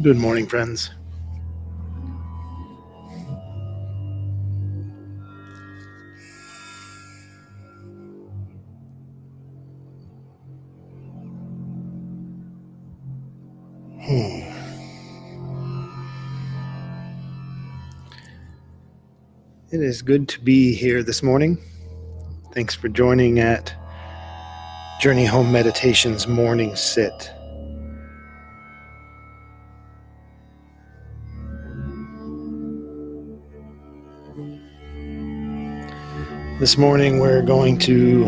Good morning, friends. It is good to be here this morning. Thanks for joining at Journey Home Meditation's Morning Sit. This morning we're going to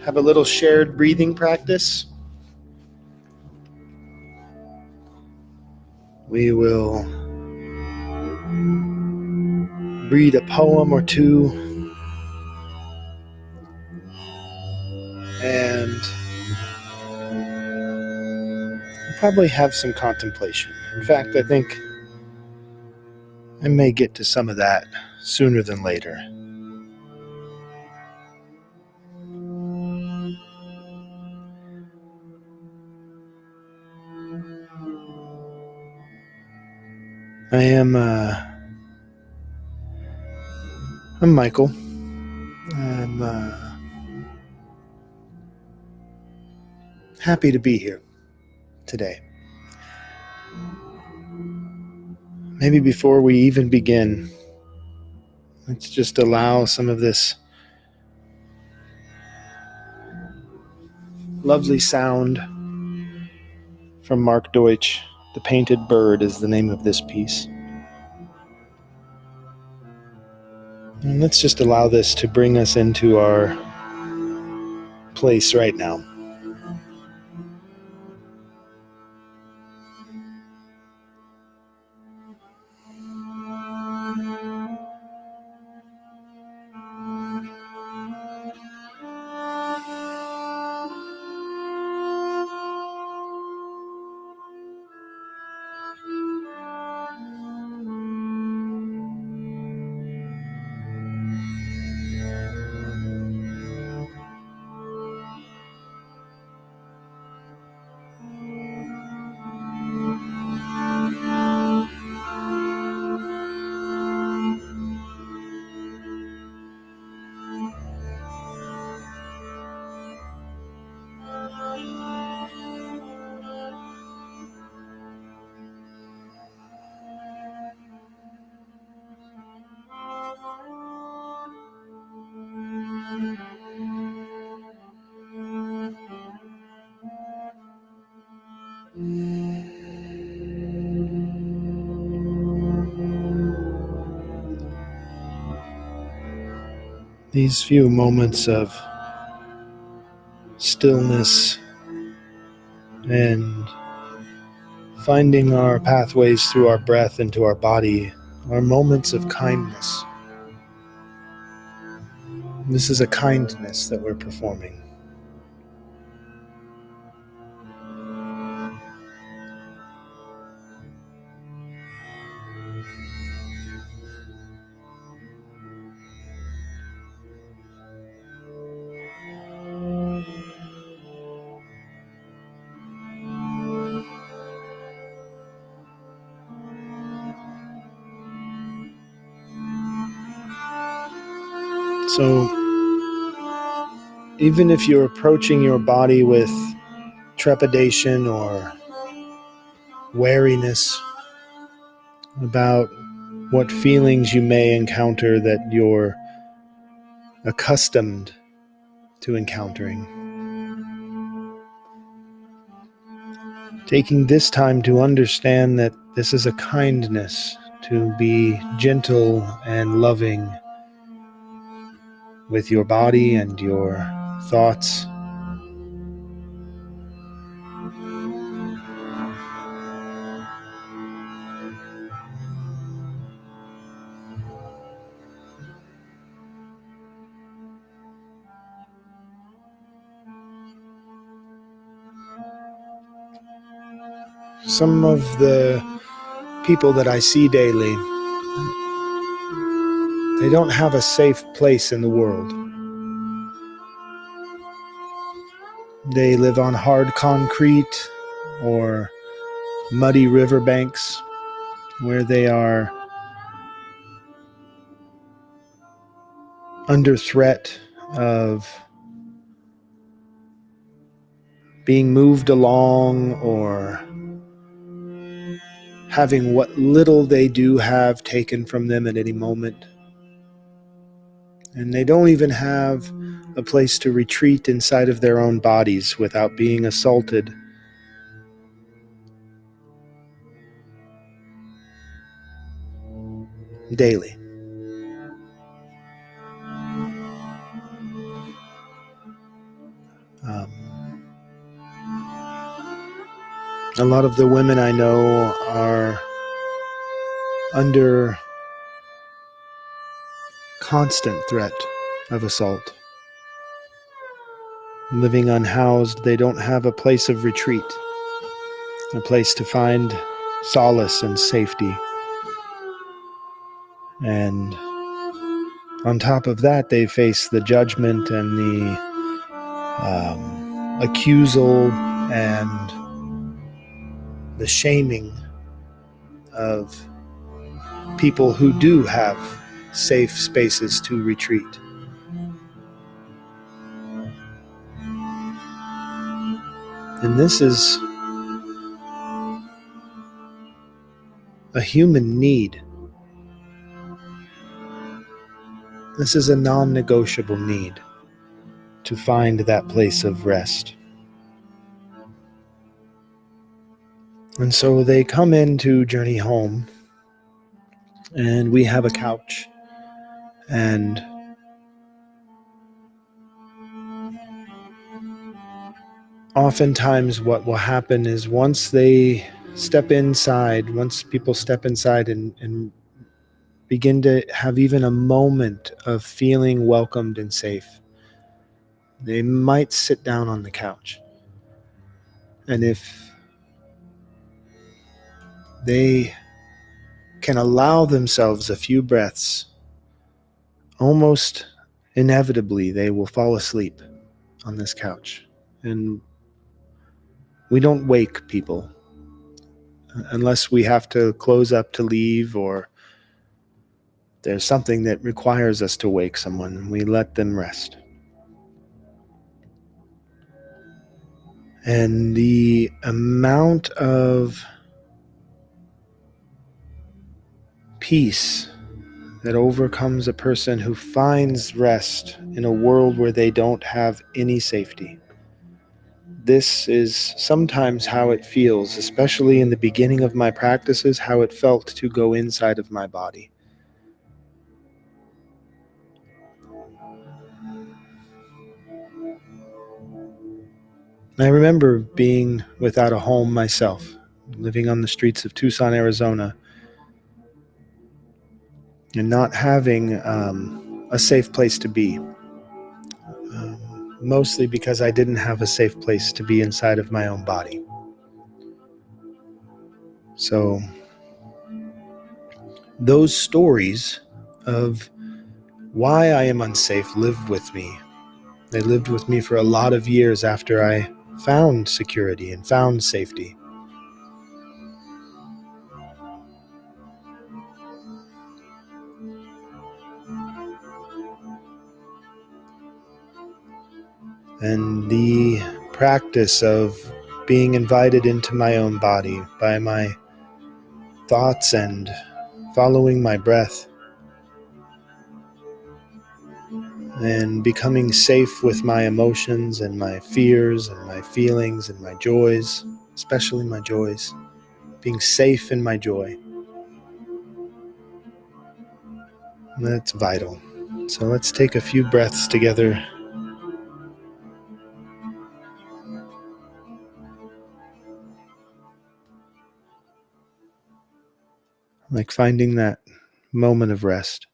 have a little shared breathing practice. We will read a poem or two and probably have some contemplation. In fact, I think I may get to some of that sooner than later. I'm Michael. I'm happy to be here today. Maybe before we even begin, let's just allow some of this lovely sound from Mark Deutsch. The Painted Bird is the name of this piece. And let's just allow this to bring us into our place right now. These few moments of stillness and finding our pathways through our breath into our body are moments of kindness. This is a kindness that we're performing. So, even if you're approaching your body with trepidation or wariness about what feelings you may encounter that you're accustomed to encountering, taking this time to understand that this is a kindness to be gentle and loving with your body and your thoughts. Some of the people that I see daily, they don't have a safe place in the world. They live on hard concrete or muddy riverbanks where they are under threat of being moved along or having what little they do have taken from them at any moment. And they don't even have a place to retreat inside of their own bodies without being assaulted daily. A lot of the women I know are under constant threat of assault. Living unhoused, they don't have a place of retreat, a place to find solace and safety. And on top of that, they face the judgment and the accusal and the shaming of people who do have safe spaces to retreat. And this is a human need. This is a non-negotiable need to find that place of rest. And so they come into Journey Home, and we have a couch, and oftentimes what will happen is once people step inside and begin to have even a moment of feeling welcomed and safe, they might sit down on the couch. And if they can allow themselves a few breaths, almost inevitably they will fall asleep on this couch. And we don't wake people unless we have to close up to leave, or there's something that requires us to wake someone. We let them rest. And the amount of peace that overcomes a person who finds rest in a world where they don't have any safety. This is sometimes how it feels, especially in the beginning of my practices, how it felt to go inside of my body. I remember being without a home myself, living on the streets of Tucson, Arizona, and not having a safe place to be. Mostly because I didn't have a safe place to be inside of my own body. So those stories of why I am unsafe live with me. They lived with me for a lot of years after I found security and found safety. And the practice of being invited into my own body by my thoughts and following my breath and becoming safe with my emotions and my fears and my feelings and my joys, especially my joys, being safe in my joy. That's vital. So let's take a few breaths together. Like finding that moment of rest.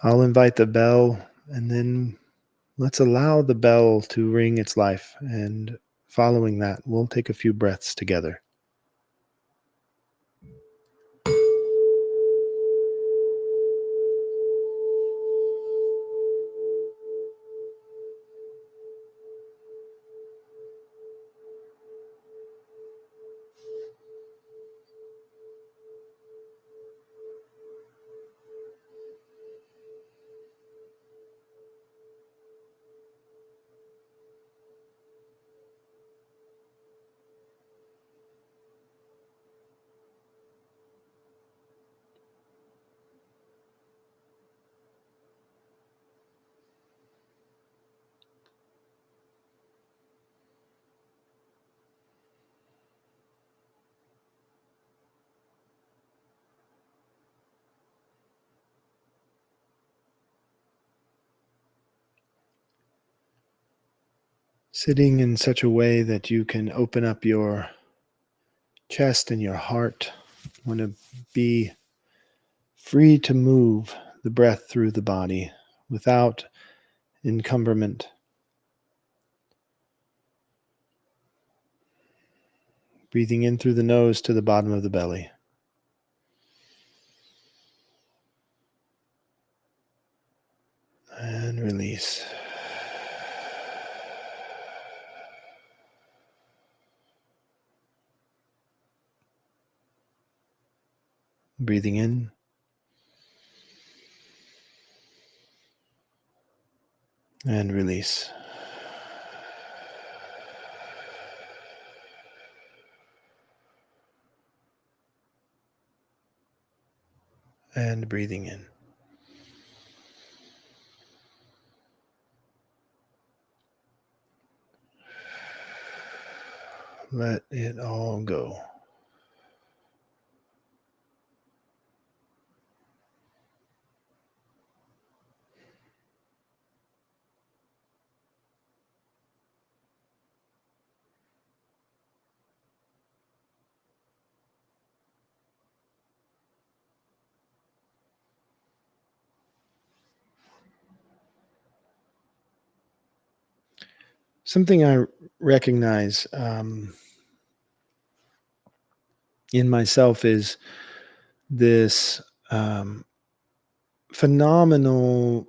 I'll invite the bell, and then let's allow the bell to ring its life. And following that, we'll take a few breaths together. Sitting in such a way that you can open up your chest and your heart. Want to be free to move the breath through the body without encumberment. Breathing in through the nose to the bottom of the belly. And release. Breathing in. And release. And breathing in. Let it all go. Something I recognize in myself is this phenomenal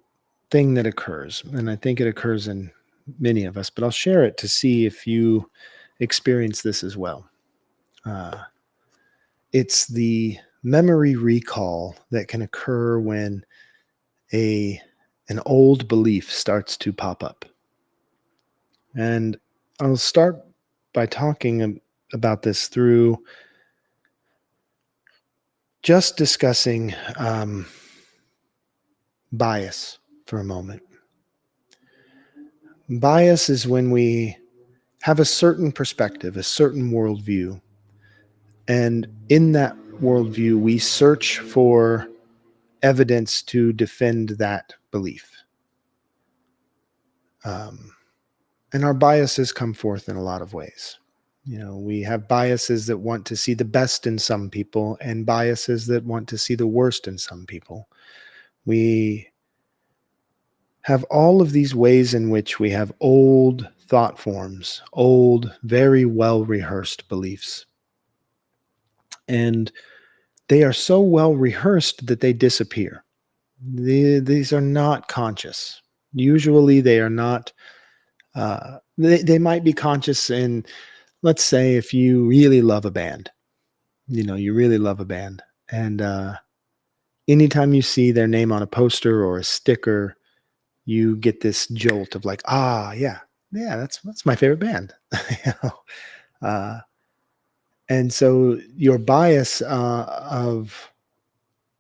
thing that occurs. And I think it occurs in many of us, but I'll share it to see if you experience this as well. It's the memory recall that can occur when an old belief starts to pop up. And I'll start by talking about this through just discussing bias for a moment. Bias is when we have a certain perspective, a certain worldview, and in that worldview, we search for evidence to defend that belief. And our biases come forth in a lot of ways. You know, we have biases that want to see the best in some people and biases that want to see the worst in some people. We have all of these ways in which we have old thought forms, old, very well rehearsed beliefs. And they are so well rehearsed that they disappear. These are not conscious. Usually they are not, they might be conscious in, let's say, if you really love a band, you really love a band. And anytime you see their name on a poster or a sticker, you get this jolt of like, yeah, that's my favorite band. And so your bias of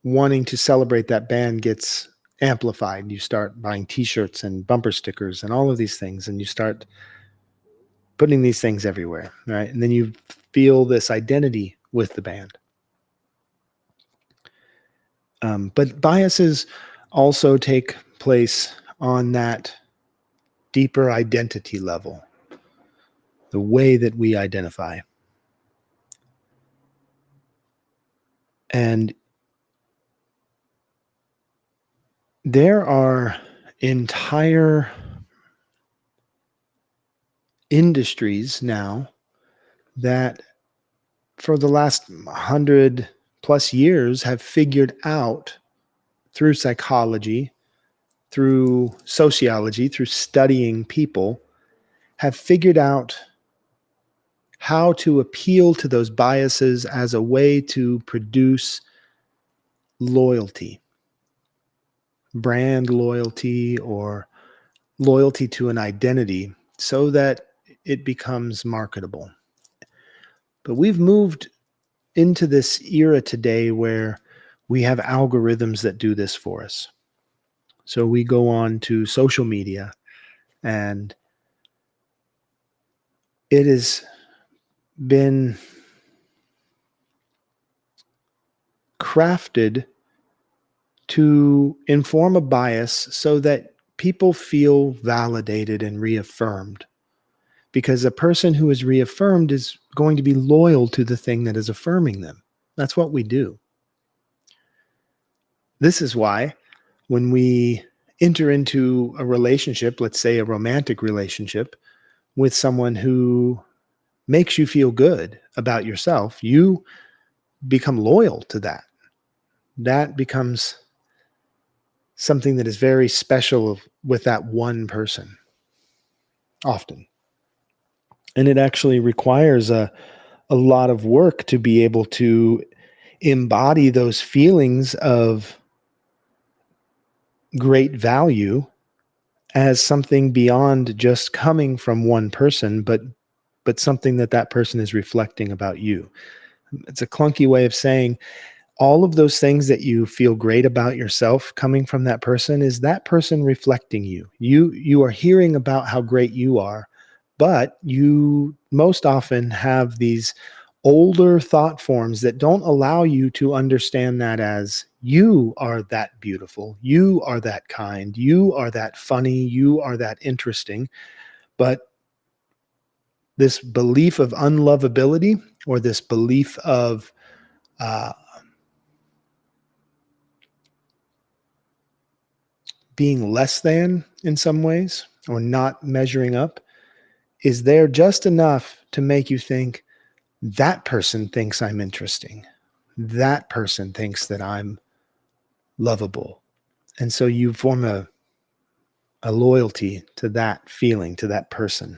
wanting to celebrate that band gets amplified. You start buying t-shirts and bumper stickers and all of these things, and you start putting these things everywhere, right? And then you feel this identity with the band. But biases also take place on that deeper identity level, the way that we identify. And there are entire industries now that for the last 100 plus years have figured out through psychology, through sociology, through studying people, have figured out how to appeal to those biases as a way to produce loyalty, brand loyalty, or loyalty to an identity so that it becomes marketable. But we've moved into this era today where we have algorithms that do this for us. So we go on to social media, and it has been crafted to inform a bias so that people feel validated and reaffirmed because a person who is reaffirmed is going to be loyal to the thing that is affirming them. That's what we do. This is why when we enter into a relationship, let's say a romantic relationship, with someone who makes you feel good about yourself, you become loyal to that. That becomes something that is very special with that one person, often. And it actually requires a lot of work to be able to embody those feelings of great value as something beyond just coming from one person, but something that person is reflecting about you. It's a clunky way of saying all of those things that you feel great about yourself coming from that person is that person reflecting you. You are hearing about how great you are, but you most often have these older thought forms that don't allow you to understand that as you are that beautiful, you are that kind, you are that funny, you are that interesting. But this belief of unlovability, or this belief of being less than in some ways, or not measuring up, is there just enough to make you think, that person thinks I'm interesting. That person thinks that I'm lovable. And so you form a loyalty to that feeling, to that person.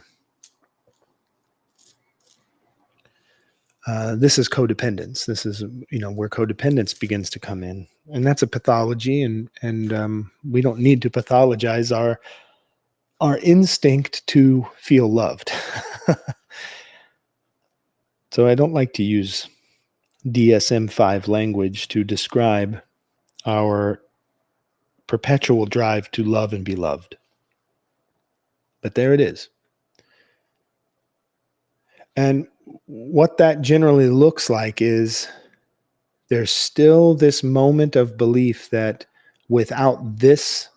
This is codependence. This is, where codependence begins to come in, and that's a pathology. And we don't need to pathologize our instinct to feel loved. So I don't like to use DSM-5 language to describe our perpetual drive to love and be loved. But there it is. And what that generally looks like is there's still this moment of belief that without this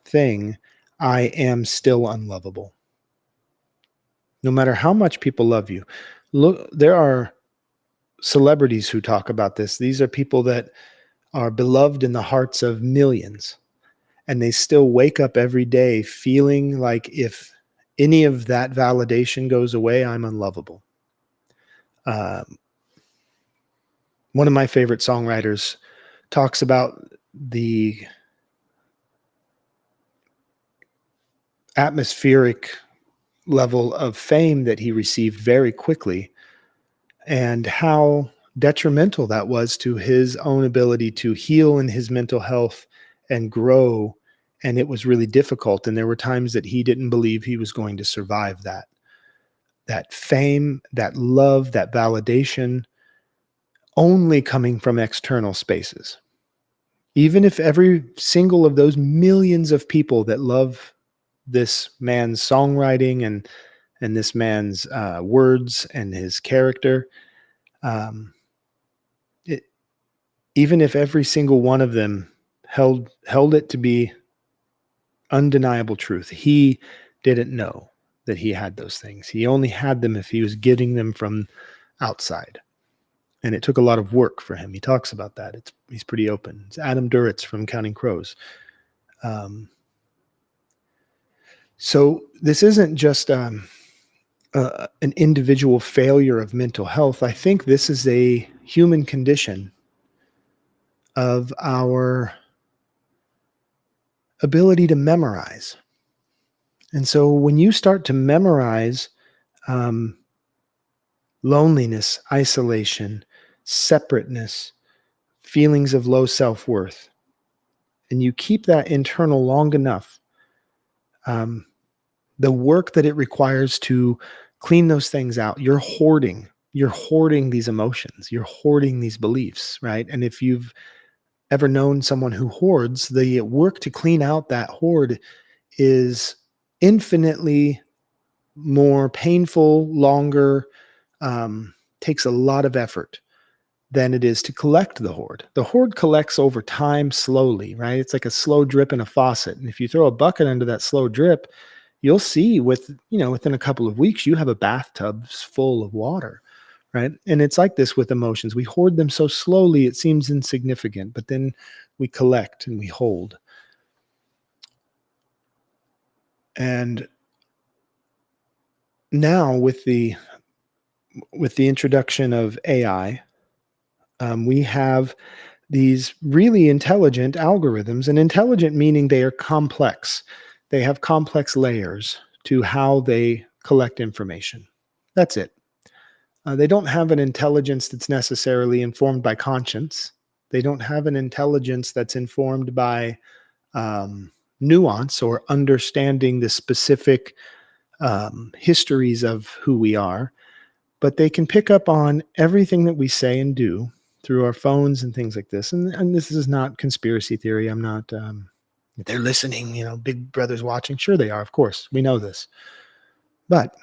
thing, I am still unlovable. No matter how much people love you. Look, there are celebrities who talk about this. These are people that are beloved in the hearts of millions, and they still wake up every day feeling like if any of that validation goes away, I'm unlovable. One of my favorite songwriters talks about the atmospheric level of fame that he received very quickly, and how detrimental that was to his own ability to heal in his mental health and grow. And it was really difficult. And there were times that he didn't believe he was going to survive that fame, that love, that validation, only coming from external spaces. Even if every single of those millions of people that love this man's songwriting and this man's words and his character, even if every single one of them held it to be undeniable truth, he didn't know that he had those things. He only had them if he was getting them from outside. And it took a lot of work for him. He talks about that. He's pretty open. It's Adam Duritz from Counting Crows. So this isn't just an individual failure of mental health. I think this is a human condition of our ability to memorize. And so when you start to memorize loneliness, isolation, separateness, feelings of low self-worth, and you keep that internal long enough, the work that it requires to clean those things out, you're hoarding these emotions, you're hoarding these beliefs, right? And if you've ever known someone who hoards, the work to clean out that hoard is infinitely more painful, longer, takes a lot of effort than it is to collect the hoard. The hoard collects over time slowly, right? It's like a slow drip in a faucet. And if you throw a bucket under that slow drip, you'll see within a couple of weeks, you have a bathtub full of water, right? And it's like this with emotions. We hoard them so slowly, it seems insignificant, but then we collect and we hold. And now with the introduction of AI, we have these really intelligent algorithms, and intelligent meaning they are complex. They have complex layers to how they collect information. That's it. They don't have an intelligence that's necessarily informed by conscience. They don't have an intelligence that's informed by nuance or understanding the specific histories of who we are, but they can pick up on everything that we say and do through our phones and things like this. And this is not conspiracy theory. I'm not, they're listening, Big Brother's watching. Sure, they are. Of course, we know this. But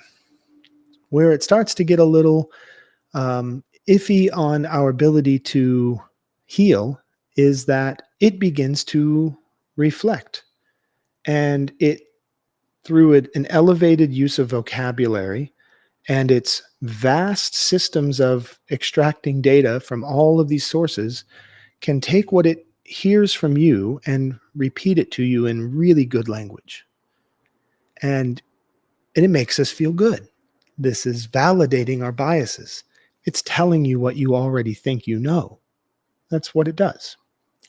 where it starts to get a little iffy on our ability to heal is that it begins to reflect. And it, through an elevated use of vocabulary and its vast systems of extracting data from all of these sources, can take what it hears from you and repeat it to you in really good language. And it makes us feel good. This is validating our biases. It's telling you what you already think you know. That's what it does.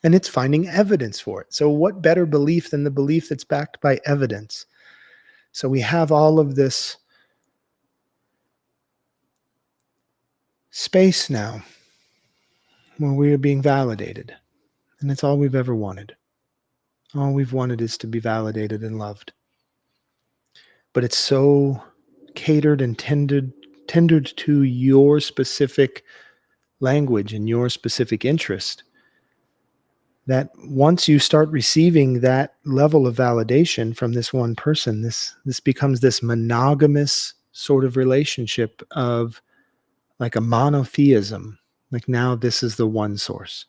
And it's finding evidence for it. So what better belief than the belief that's backed by evidence? So we have all of this space now where we are being validated. And it's all we've ever wanted. All we've wanted is to be validated and loved. But it's so catered and tendered to your specific language and your specific interest that once you start receiving that level of validation from this one person, this becomes this monogamous sort of relationship of like a monotheism. Like now this is the one source.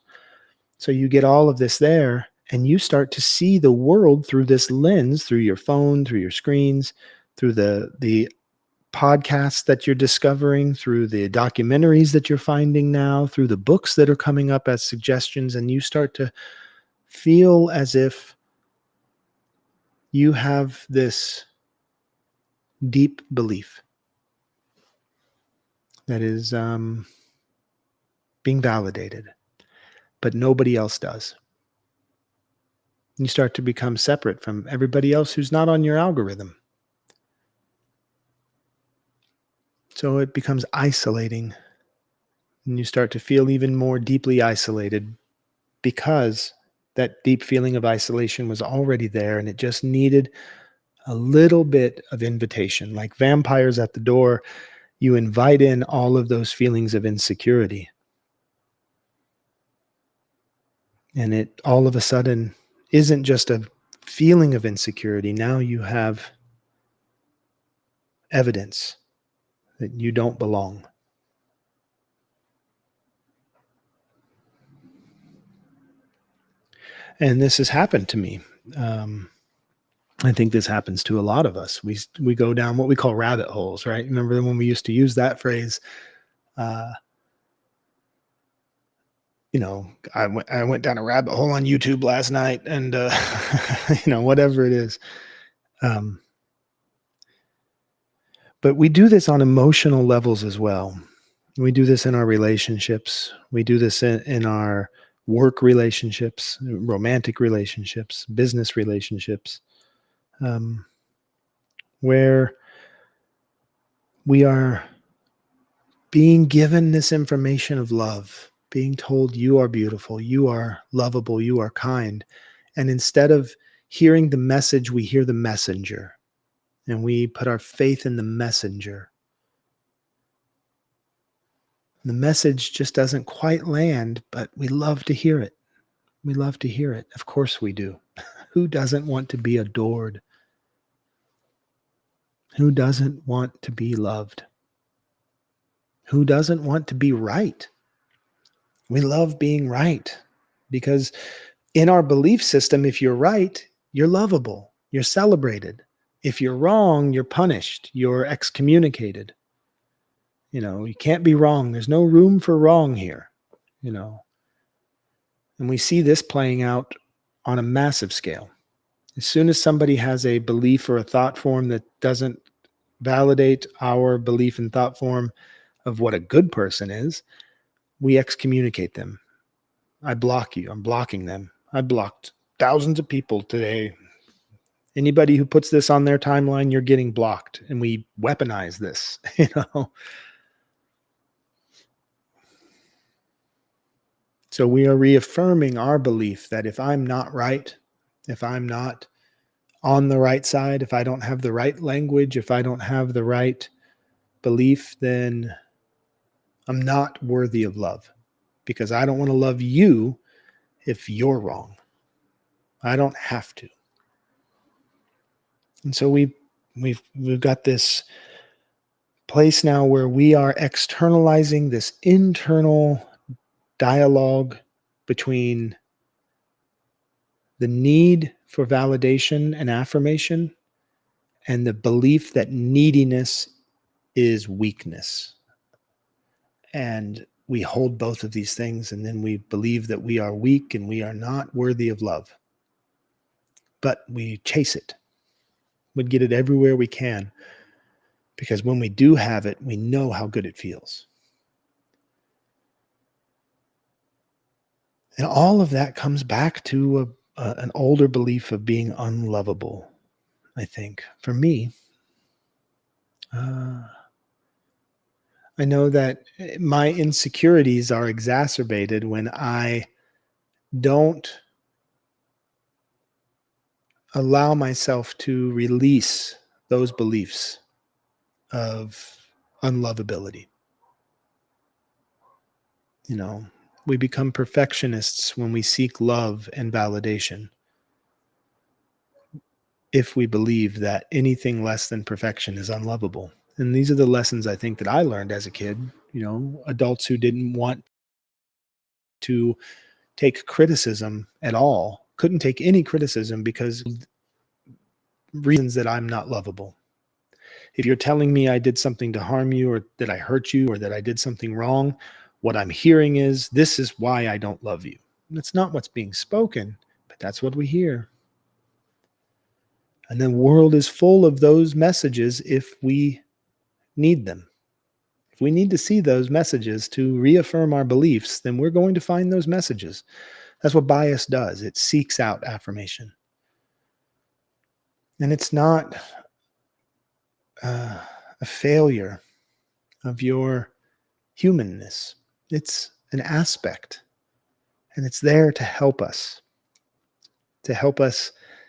So you get all of this there, and you start to see the world through this lens, through your phone, through your screens, through the podcasts that you're discovering, through the documentaries that you're finding now, through the books that are coming up as suggestions, and you start to feel as if you have this deep belief that is being validated, but nobody else does. You start to become separate from everybody else who's not on your algorithm. So it becomes isolating, and you start to feel even more deeply isolated because that deep feeling of isolation was already there, and it just needed a little bit of invitation. Like vampires at the door, you invite in all of those feelings of insecurity. And it all of a sudden isn't just a feeling of insecurity. Now you have evidence that you don't belong. And this has happened to me. I think this happens to a lot of us. We go down what we call rabbit holes, right? Remember when we used to use that phrase? I went down a rabbit hole on YouTube last night, and whatever it is. But we do this on emotional levels as well. We do this in our relationships. We do this in our work relationships, romantic relationships, business relationships, where we are being given this information of love, being told you are beautiful, you are lovable, you are kind. And instead of hearing the message, we hear the messenger, and we put our faith in the messenger. The message just doesn't quite land, but we love to hear it. We love to hear it. Of course we do. Who doesn't want to be adored? Who doesn't want to be loved? Who doesn't want to be right? We love being right because in our belief system, if you're right, you're lovable, you're celebrated. If you're wrong, you're punished, you're excommunicated. You can't be wrong. There's no room for wrong here, you know. And we see this playing out on a massive scale. As soon as somebody has a belief or a thought form that doesn't validate our belief and thought form of what a good person is, we excommunicate them. I block you. I'm blocking them. I blocked thousands of people today. Anybody who puts this on their timeline, you're getting blocked. And we weaponize this, So we are reaffirming our belief that if I'm not right, if I'm not on the right side, if I don't have the right language, if I don't have the right belief, then I'm not worthy of love, because I don't want to love you if you're wrong. I don't have to. And so we've got this place now where we are externalizing this internal dialogue between the need for validation and affirmation and the belief that neediness is weakness. And we hold both of these things, and then we believe that we are weak and we are not worthy of love. But we chase it. We get it everywhere we can, because when we do have it, we know how good it feels. And all of that comes back to an older belief of being unlovable, I think. For me, I know that my insecurities are exacerbated when I don't allow myself to release those beliefs of unlovability. We become perfectionists when we seek love and validation, if we believe that anything less than perfection is unlovable. And these are the lessons I think that I learned as a kid. Adults who didn't want to take criticism at all couldn't take any criticism because reasons that I'm not lovable. If you're telling me I did something to harm you, or that I hurt you, or that I did something wrong, what I'm hearing is, this is why I don't love you. That's not what's being spoken, but that's what we hear. And the world is full of those messages if we need them. If we need to see those messages to reaffirm our beliefs, then we're going to find those messages. That's what bias does. It seeks out affirmation. And it's not a failure of your humanness. It's an aspect. And it's there to help us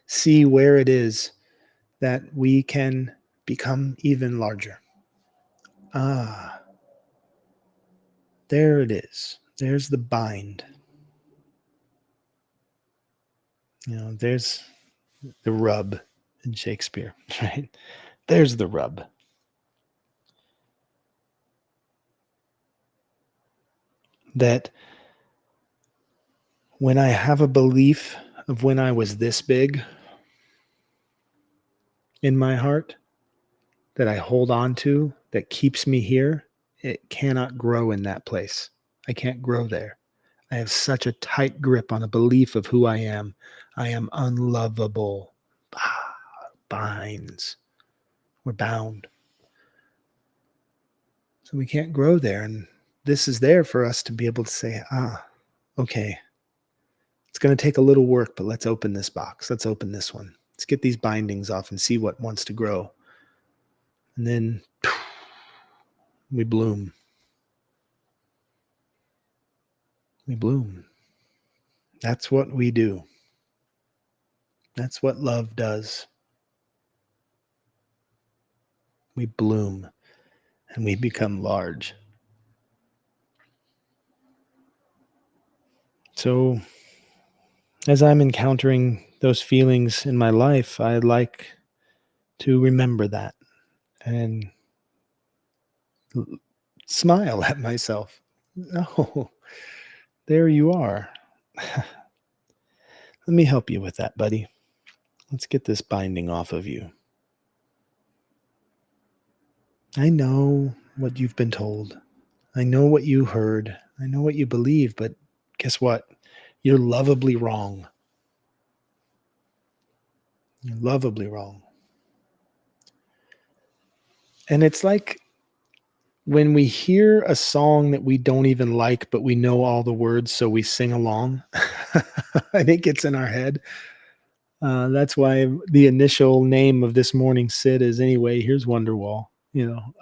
see where it is that we can become even larger. There it is. There's the bind. There's the rub in Shakespeare, right? There's the rub. That when I have a belief of when I was this big in my heart that I hold on to, that keeps me here, it cannot grow in that place. I can't grow there. I have such a tight grip on a belief of who I am. I am unlovable. Binds. We're bound. So we can't grow there. And this is there for us to be able to say, okay, it's going to take a little work, but let's open this box. Let's open this one. Let's get these bindings off and see what wants to grow. And then we bloom. We bloom. That's what we do. That's what love does. We bloom and we become large. So as I'm encountering those feelings in my life, I like to remember that and smile at myself. Oh, there you are. Let me help you with that, buddy. Let's get this binding off of you. I know what you've been told. I know what you heard. I know what you believe, but guess what? You're lovably wrong. You're lovably wrong. And it's like when we hear a song that we don't even like, but we know all the words, so we sing along, and it gets in our head. That's why the initial name of this morning's sit is anyway. Here's Wonderwall.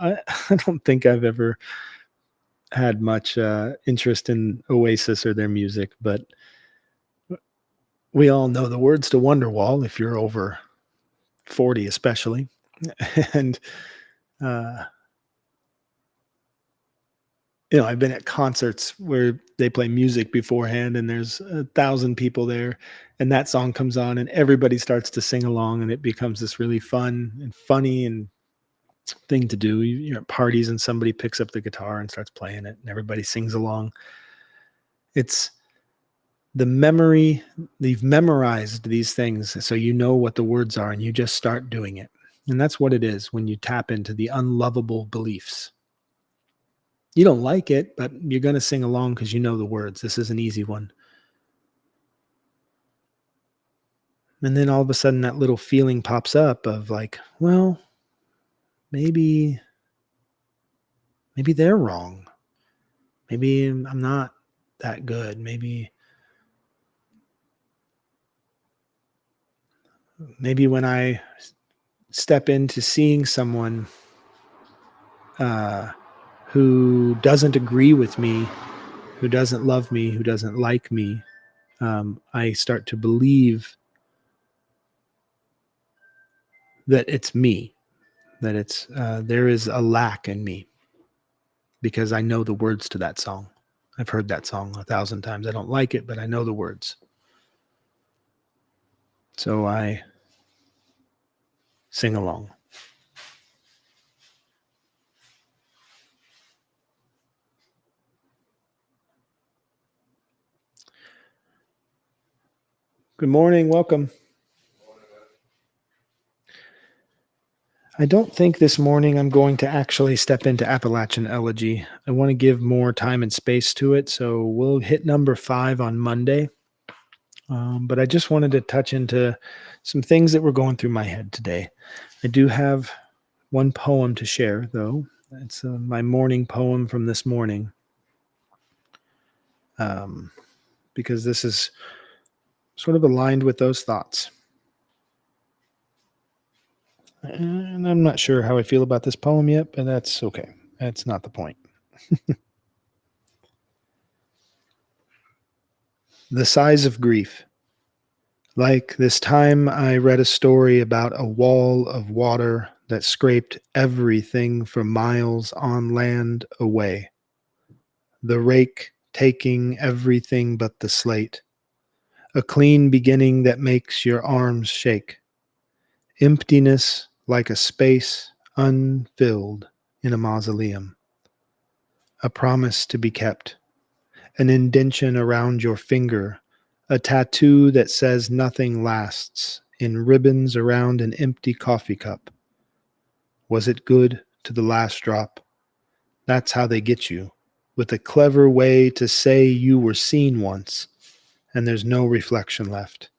I don't think I've ever had much interest in Oasis or their music, but we all know the words to Wonderwall if you're over 40, especially, and uh, I've been at concerts where they play music beforehand and there's 1,000 people there and that song comes on and everybody starts to sing along and it becomes this really fun and funny and thing to do. You're at parties and somebody picks up the guitar and starts playing it and everybody sings along. It's the memory. You've memorized these things so you know what the words are and you just start doing it. And that's what it is when you tap into the unlovable beliefs. You don't like it, but you're going to sing along because you know the words. This is an easy one. And then all of a sudden that little feeling pops up of like, well, maybe they're wrong. Maybe I'm not that good. Maybe when I step into seeing someone uh, who doesn't agree with me, who doesn't love me, who doesn't like me, I start to believe that it's me, that it's there is a lack in me because I know the words to that song. I've heard that song 1,000 times. I don't like it, but I know the words. So I sing along. Good morning. Welcome. I don't think this morning I'm going to actually step into Appalachian Elegy. I want to give more time and space to it. So we'll hit number 5 on Monday. But I just wanted to touch into some things that were going through my head today. I do have one poem to share, though. It's my morning poem from this morning. Because this is sort of aligned with those thoughts. And I'm not sure how I feel about this poem yet, but that's okay. That's not the point. The size of grief. Like this time I read a story about a wall of water that scraped everything for miles on land away. The rake taking everything but the slate. A clean beginning that makes your arms shake. Emptiness like a space unfilled in a mausoleum. A promise to be kept. An indention around your finger. A tattoo that says nothing lasts in ribbons around an empty coffee cup. Was it good to the last drop? That's how they get you, with a clever way to say you were seen once and there's no reflection left.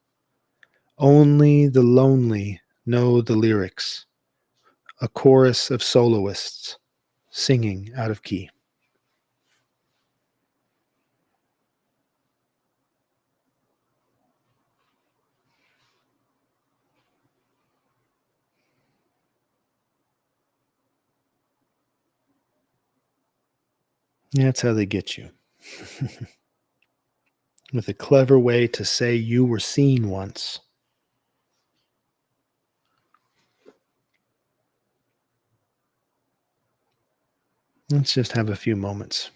Only the lonely know the lyrics, a chorus of soloists singing out of key. That's how they get you. With a clever way to say you were seen once. Let's just have a few moments.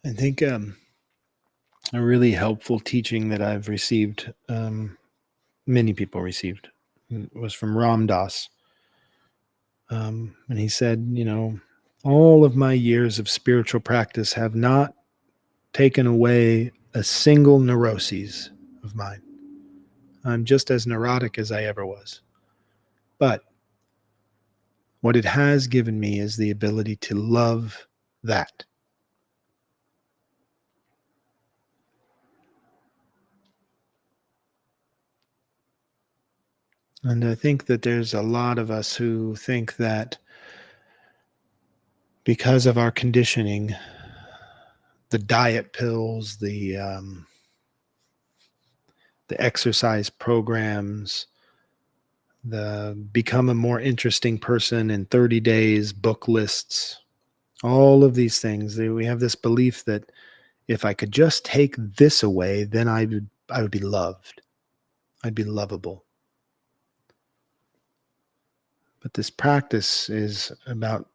I think a really helpful teaching that I've received, many people received, was from Ram Dass. And he said, all of my years of spiritual practice have not taken away a single neuroses of mine. I'm just as neurotic as I ever was. But what it has given me is the ability to love that. And I think that there's a lot of us who think that because of our conditioning, the diet pills, the exercise programs, the become a more interesting person in 30 days, book lists, all of these things, we have this belief that if I could just take this away, then I would be loved. I'd be lovable. But this practice is about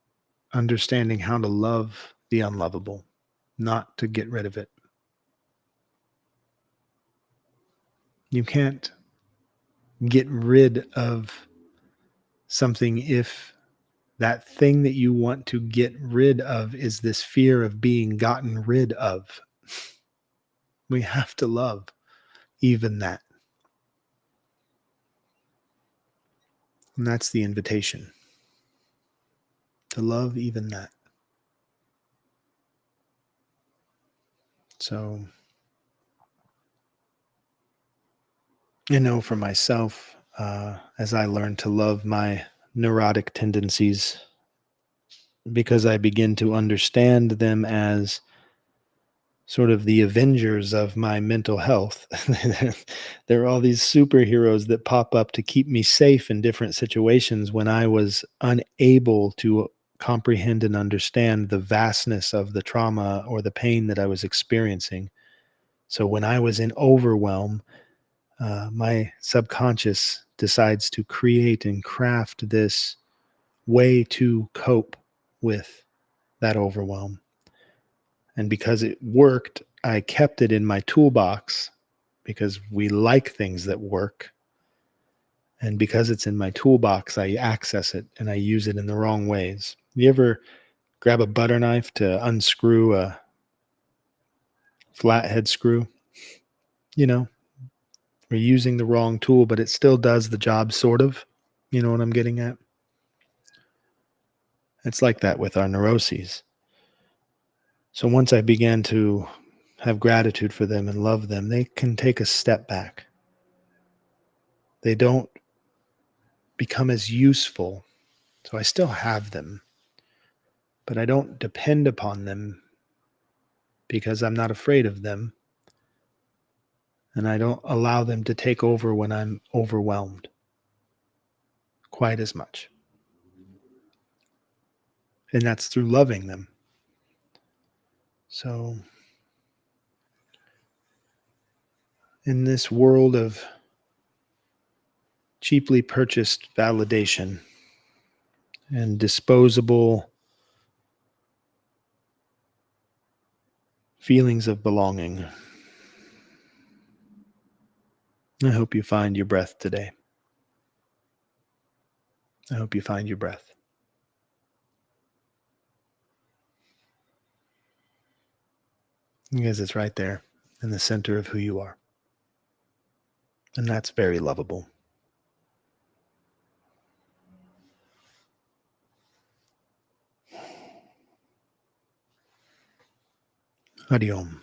understanding how to love the unlovable, not to get rid of it. You can't get rid of something if that thing that you want to get rid of is this fear of being gotten rid of. We have to love even that. And that's the invitation, to love even that. So, for myself, as I learn to love my neurotic tendencies, because I begin to understand them as sort of the avengers of my mental health. There are all these superheroes that pop up to keep me safe in different situations when I was unable to comprehend and understand the vastness of the trauma or the pain that I was experiencing. So when I was in overwhelm, my subconscious decides to create and craft this way to cope with that overwhelm. And because it worked, I kept it in my toolbox because we like things that work. And because it's in my toolbox, I access it and I use it in the wrong ways. You ever grab a butter knife to unscrew a flathead screw? We're using the wrong tool, but it still does the job, sort of. You know what I'm getting at? It's like that with our neuroses. So once I began to have gratitude for them and love them, they can take a step back. They don't become as useful. So I still have them, but I don't depend upon them because I'm not afraid of them. And I don't allow them to take over when I'm overwhelmed quite as much. And that's through loving them. So in this world of cheaply purchased validation and disposable feelings of belonging, I hope you find your breath today. I hope you find your breath. Because it's right there in the center of who you are. And that's very lovable. Hariom.